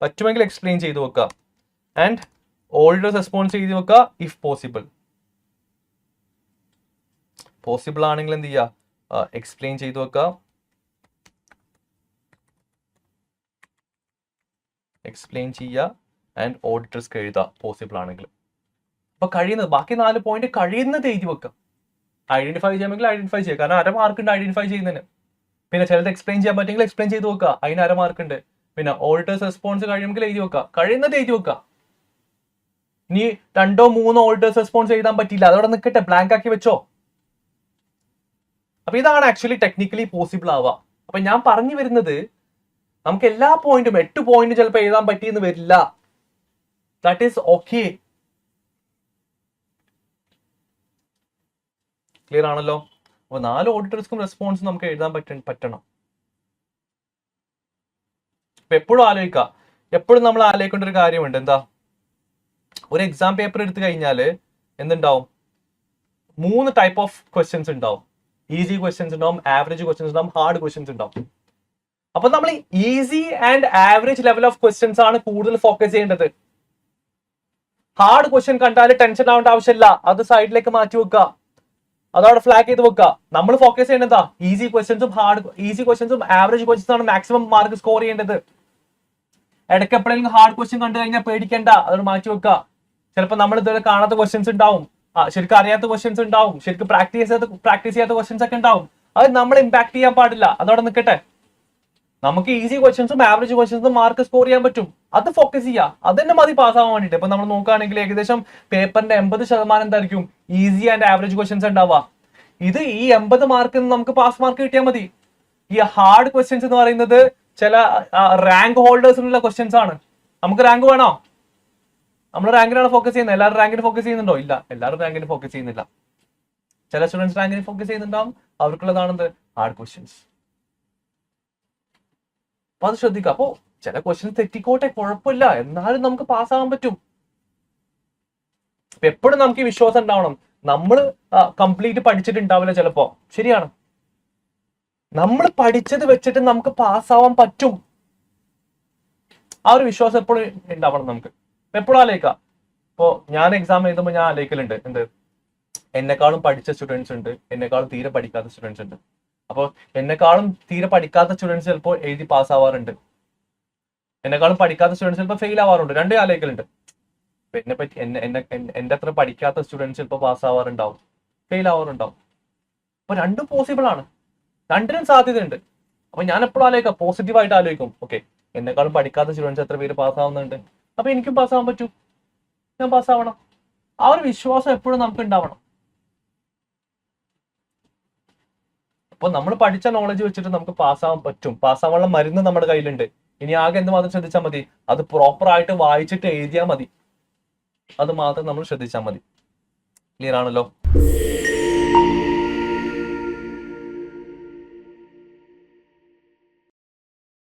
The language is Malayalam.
പറ്റുമെങ്കിൽ എക്സ്പ്ലെയിൻ ചെയ്ത് വെക്കുക. ആൻഡ് ഓൾഡേഴ്സ് റെസ്പോൺസ് ചെയ്ത് വെക്കുക ഇഫ് പോസിബിൾ. പോസിബിൾ ആണെങ്കിൽ എന്ത് ചെയ്യുക, എക്സ്പ്ലെയിൻ ചെയ്ത് വെക്കുക. എക്സ്പ്ലെയിൻ ചെയ്യുക ആൻഡ് ഓഡിറ്റേഴ്സ്ക്ക് എഴുതുക പോസിബിൾ ആണെങ്കിൽ. അപ്പൊ കഴിയുന്നത് ബാക്കി 4 പോയിന്റ് കഴിയുന്നത് എഴുതി വെക്കുക. ഐഡന്റിഫൈ ചെയ്യാമെങ്കിൽ ഐഡന്റിഫൈ ചെയ്യുക, കാരണം 1/2 മാർക്ക് ഉണ്ട് ഐഡന്റിഫൈ ചെയ്യുന്നതിന്. പിന്നെ ചിലത് എക്സ്പ്ലെയിൻ ചെയ്യാൻ പറ്റുമെങ്കിൽ എക്സ്പ്ലെയിൻ ചെയ്ത് വെക്കുക, അതിന് 1/2 മാർക്ക് ഉണ്ട്. പിന്നെ ഓഡിറ്റേഴ്സ് റെസ്പോൺസ് കഴിയുമെങ്കിൽ എഴുതി വെക്കുക, കഴിയുന്നത് എഴുതി വെക്കുക. ഇനി 2 or 3 ഓഡിറ്റേഴ്സ് റെസ്പോൺസ് എഴുതാൻ പറ്റില്ല, അതോടെ നിൽക്കട്ടെ, ബ്ലാങ്ക് ആക്കി വെച്ചോ. അപ്പൊ ഇതാണ് ആക്ച്വലി ടെക്നിക്കലി പോസിബിൾ ആവുക. അപ്പൊ ഞാൻ പറഞ്ഞു വരുന്നത്, നമുക്ക് എല്ലാ പോയിന്റും 8 പോയിന്റ് ചിലപ്പോൾ എഴുതാൻ പറ്റിയെന്ന് വരില്ല. That is okay. ക്ലിയർ ആണല്ലോ? അപ്പൊ 4 ഓഡിറ്റേഴ്സ്ക്കും റെസ്പോൺസ് നമുക്ക് എഴുതാൻ പറ്റണം. അപ്പൊ എപ്പോഴും ആലോചിക്കുക, എപ്പോഴും നമ്മൾ ആലോചിക്കേണ്ട ഒരു കാര്യമുണ്ട്. എന്താ, ഒരു എക്സാം പേപ്പർ എടുത്തു കഴിഞ്ഞാൽ എന്തുണ്ടാവും? 3 ടൈപ്പ് ഓഫ് ക്വസ്റ്റ്യൻസ് ഉണ്ടാവും. ഈസി ക്വസ്റ്റ്യൻസ് ഉണ്ടാവും, ആവറേജ് ക്വസ്റ്റ്യൻസ് ഉണ്ടാവും, ഹാർഡ് ക്വസ്റ്റ്യൻസ് ഉണ്ടാവും. അപ്പൊ നമ്മൾ easy and average level of questions ആണ് കൂടുതൽ ഫോക്കസ് ചെയ്യേണ്ടത്. ഹാർഡ് ക്വസ്റ്റ്യൻ കണ്ടാൽ ടെൻഷൻ ആവേണ്ട ആവശ്യമില്ല, അത് സൈഡിലേക്ക് മാറ്റി വെക്കുക, അതവിടെ ഫ്ലാഗ് ചെയ്ത് വെക്കുക. നമ്മൾ ഫോക്കസ് ചെയ്യേണ്ടതാ ഈസി ക്വസ്റ്റ്യൻസും ആവറേജ് ക്വസ്റ്റ്യൻസും ആണ് മാക്സിമം മാർക്ക് സ്കോർ ചെയ്യേണ്ടത്. ഇടയ്ക്ക് എപ്പോഴെങ്കിലും ഹാർഡ് ക്വസ്റ്റ്യൻ കണ്ടു കഴിഞ്ഞാൽ പേടിക്കേണ്ട, അതോട് മാറ്റി വെക്കുക. ചിലപ്പോൾ നമ്മൾ ഇതുവരെ കാണാത്ത ക്വസ്റ്റ്യൻസ് ഉണ്ടാവും, ശരിക്കും അറിയാത്ത ക്വസ്റ്റ്യൻസ് ഉണ്ടാവും, ശരിക്കും പ്രാക്ടീസ് ചെയ്യാത്ത ക്വസ്റ്റ്യൻസ് ഒക്കെ ഉണ്ടാവും. അത് നമ്മൾ ഇമ്പാക്ട് ചെയ്യാൻ പാടില്ല, അതോടെ നിൽക്കട്ടെ. നമുക്ക് ഈസി ക്വസ്റ്റ്യൻസും ആവറേജ് ക്വസ്റ്റ്യൻസും മാർക്ക് സ്കോർ ചെയ്യാൻ പറ്റും, അത് ഫോക്കസ് ചെയ്യുക, അത് തന്നെ മതി പാസ്സാവാൻ വേണ്ടിയിട്ട്. ഇപ്പൊ നമ്മൾ നോക്കുകയാണെങ്കിൽ ഏകദേശം പേപ്പറിന്റെ 80% എന്തായിരിക്കും ഈസി ആൻഡ് ആവറേജ് ക്വസ്റ്റ്യൻസ് ഉണ്ടാവുക. ഇത് ഈ 80 മാർക്ക് നമുക്ക് പാസ് മാർക്ക് കിട്ടിയാൽ മതി. ഈ ഹാർഡ് ക്വസ്റ്റ്യൻസ് എന്ന് പറയുന്നത് ചില റാങ്ക് ഹോൾഡേഴ്സിനുള്ള ക്വസ്റ്റ്യൻസ് ആണ്. നമുക്ക് റാങ്ക് വേണോ? നമ്മൾ റാങ്കിനാണ് ഫോക്കസ് ചെയ്യുന്നത്. എല്ലാവരും റാങ്കിന് ഫോക്കസ് ചെയ്യുന്നുണ്ടോ? ഇല്ല, എല്ലാവരും റാങ്കിന് ഫോക്കസ് ചെയ്യുന്നില്ല. ചില സ്റ്റുഡൻസ് റാങ്കിന് ഫോക്കസ് ചെയ്യുന്നുണ്ടാവും, അവർക്കുള്ളതാണെന്ത് ഹാർഡ് ക്വസ്റ്റ്യൻസ്. അപ്പൊ അത് ശ്രദ്ധിക്കുക. അപ്പോ ചില ക്വസ്റ്റ്യൻസ് തെറ്റിക്കോട്ടെ, കുഴപ്പമില്ല, എന്നാലും നമുക്ക് പാസ്സാകാൻ പറ്റും. എപ്പോഴും നമുക്ക് ഈ വിശ്വാസം ഉണ്ടാവണം. നമ്മൾ കംപ്ലീറ്റ് പഠിച്ചിട്ടുണ്ടാവില്ല ചിലപ്പോ, ശരിയാണ്. നമ്മൾ പഠിച്ചത് വെച്ചിട്ട് നമുക്ക് പാസ്സാവാൻ പറ്റും, ആ ഒരു വിശ്വാസം എപ്പോഴും ഉണ്ടാവണം നമുക്ക്. എപ്പോഴും ആലോചിക്കുക. ഇപ്പോ ഞാൻ എക്സാം എഴുതുമ്പോൾ ഞാൻ ആലോചിക്കലുണ്ട്, എന്ത്, എന്നെക്കാളും പഠിച്ച സ്റ്റുഡൻസ് ഉണ്ട്, എന്നെക്കാളും തീരെ പഠിക്കാത്ത സ്റ്റുഡൻസ് ഉണ്ട്. അപ്പോൾ എന്നെക്കാളും തീരെ പഠിക്കാത്ത സ്റ്റുഡൻസ് ചിലപ്പോൾ എഴുതി പാസ്സാവാറുണ്ട്, എന്നെക്കാളും പഠിക്കാത്ത സ്റ്റുഡൻസ് ചിലപ്പോൾ ഫെയിൽ ആവാറുണ്ട്. രണ്ടേ ആലോചിക്കലുണ്ട്. എന്നെ പറ്റി എന്റെ അത്ര പഠിക്കാത്ത സ്റ്റുഡൻസ് ചിലപ്പോൾ പാസ്സാവാറുണ്ടാവും, ഫെയിൽ ആവാറുണ്ടാവും. അപ്പൊ രണ്ടും പോസിബിൾ ആണ്, രണ്ടിനും സാധ്യതയുണ്ട്. അപ്പൊ ഞാൻ എപ്പോഴും ആലോചിക്കാം, പോസിറ്റീവായിട്ട് ആലോചിക്കും. ഓക്കെ, എന്നെക്കാളും പഠിക്കാത്ത സ്റ്റുഡൻസ് എത്ര പേര് പാസ്സാവുന്നുണ്ട്, അപ്പൊ എനിക്കും പാസ്സാവാൻ പറ്റും, ഞാൻ പാസ്സാവണം. ആ ഒരു വിശ്വാസം എപ്പോഴും നമുക്ക് ഉണ്ടാവണം. അപ്പൊ നമ്മൾ പഠിച്ച നോളജ് വെച്ചിട്ട് നമുക്ക് പാസ്സാവാൻ പറ്റും. പാസ്സാവാനുള്ള മരുന്ന് നമ്മുടെ കയ്യിലുണ്ട്. ഇനി ആകെ എന്ത് മാത്രം ശ്രദ്ധിച്ചാൽ മതി, അത് പ്രോപ്പർ ആയിട്ട് വായിച്ചിട്ട് എഴുതിയാൽ മതി, അത് മാത്രം നമ്മൾ ശ്രദ്ധിച്ചാൽ മതി. ക്ലിയർ ആണല്ലോ?